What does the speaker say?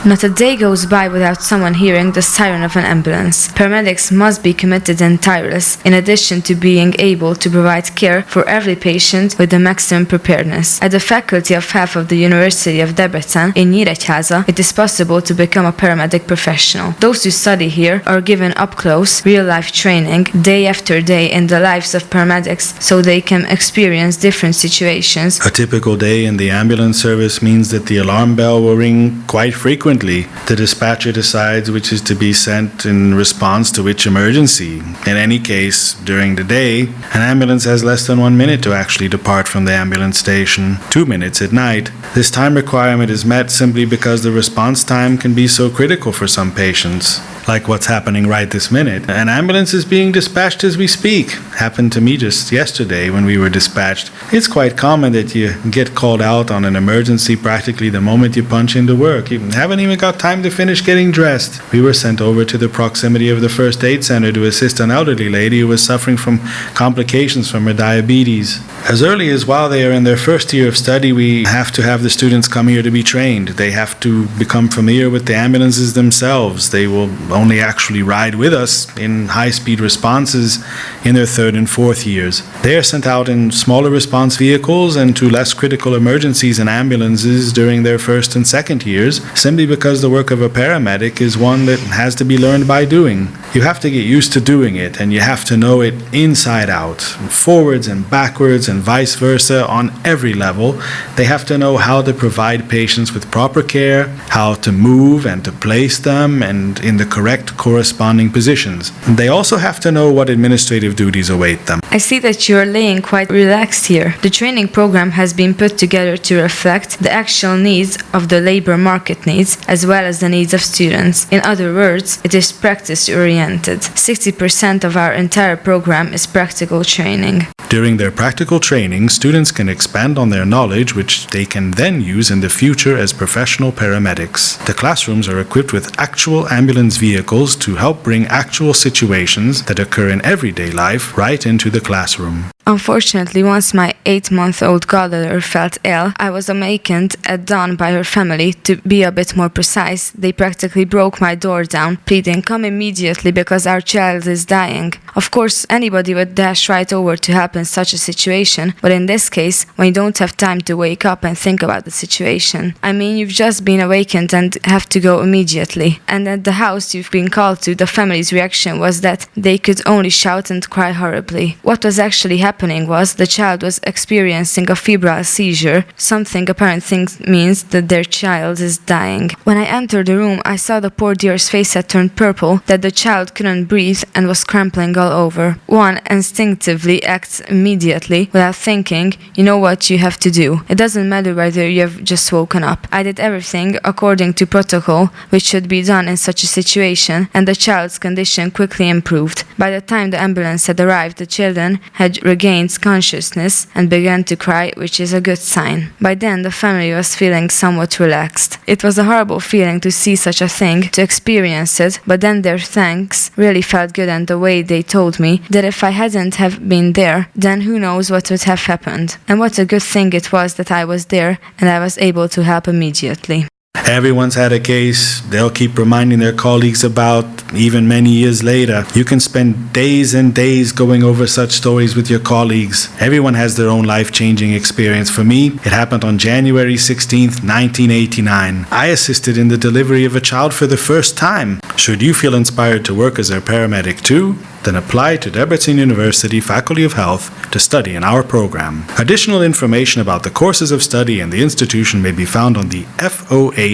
Not a day goes by without someone hearing the siren of an ambulance. Paramedics must be committed and tireless, in addition to being able to provide care for every patient with the maximum preparedness. At the Faculty of Health of the University of Debrecen in Nyíregyháza, it is possible to become a paramedic professional. Those who study here are given up-close, real-life training day after day in the lives of paramedics so they can experience different situations. A typical day in the ambulance service means that the alarm bell will ring quite frequently. The dispatcher decides which is to be sent in response to which emergency. In any case, during the day, an ambulance has less than 1 minute to actually depart from the ambulance station, 2 minutes at night. This time requirement is met simply because the response time can be so critical for some patients. Like what's happening right this minute. An ambulance is being dispatched as we speak. Happened to me just yesterday when we were dispatched. It's quite common that you get called out on an emergency practically the moment you punch into work. You haven't even got time to finish getting dressed. We were sent over to the proximity of the first aid center to assist an elderly lady who was suffering from complications from her diabetes. As early as while they are in their first year of study, we have to have the students come here to be trained. They have to become familiar with the ambulances themselves. They will only actually ride with us in high-speed responses in their third and fourth years. They are sent out in smaller response vehicles and to less critical emergencies in ambulances during their first and second years, simply because the work of a paramedic is one that has to be learned by doing. You have to get used to doing it, and you have to know it inside out, forwards and backwards and vice versa on every level. They have to know how to provide patients with proper care, how to move and to place them, and in the correct corresponding positions. They also have to know what administrative duties await them. I see that you are laying quite relaxed here. The training program has been put together to reflect the actual needs of the labor market needs as well as the needs of students. In other words, it is practice-oriented. 60% of our entire program is practical training. During their practical training, students can expand on their knowledge, which they can then use in the future as professional paramedics. The classrooms are equipped with actual ambulance vehicles to help bring actual situations that occur in everyday life right into the classroom. Unfortunately, once my 8-month-old goddaughter felt ill, I was awakened at dawn by her family. To be a bit more precise, they practically broke my door down, pleading, "Come immediately because our child is dying." Of course, anybody would dash right over to help in such a situation, but in this case, when you don't have time to wake up and think about the situation. I mean, you've just been awakened and have to go immediately. And at the house you've been called to, the family's reaction was that they could only shout and cry horribly. What was actually happening was the child was experiencing a febrile seizure. Something apparently means that their child is dying. When I entered the room, I saw the poor dear's face had turned purple, that the child couldn't breathe and was crumpling all over. One instinctively acts immediately without thinking, you know what you have to do. It doesn't matter whether you have just woken up. I did everything according to protocol, which should be done in such a situation, and the child's condition quickly improved. By the time the ambulance had arrived, the children had regained consciousness and began to cry, which is a good sign. By then, the family was feeling somewhat relaxed. It was a horrible feeling to see such a thing, to experience it, but then their thanks really felt good, and the way they told me that if I hadn't have been there, then who knows what would have happened. And what a good thing it was that I was there and I was able to help immediately. Everyone's had a case they'll keep reminding their colleagues about even many years later. You can spend days and days going over such stories with your colleagues. Everyone has their own life-changing experience. For me, it happened on January 16th, 1989. I assisted in the delivery of a child for the first time. Should you feel inspired to work as a paramedic too? Then apply to Debrecen University Faculty of Health to study in our program. Additional information about the courses of study and the institution may be found on the foh.unideb.hu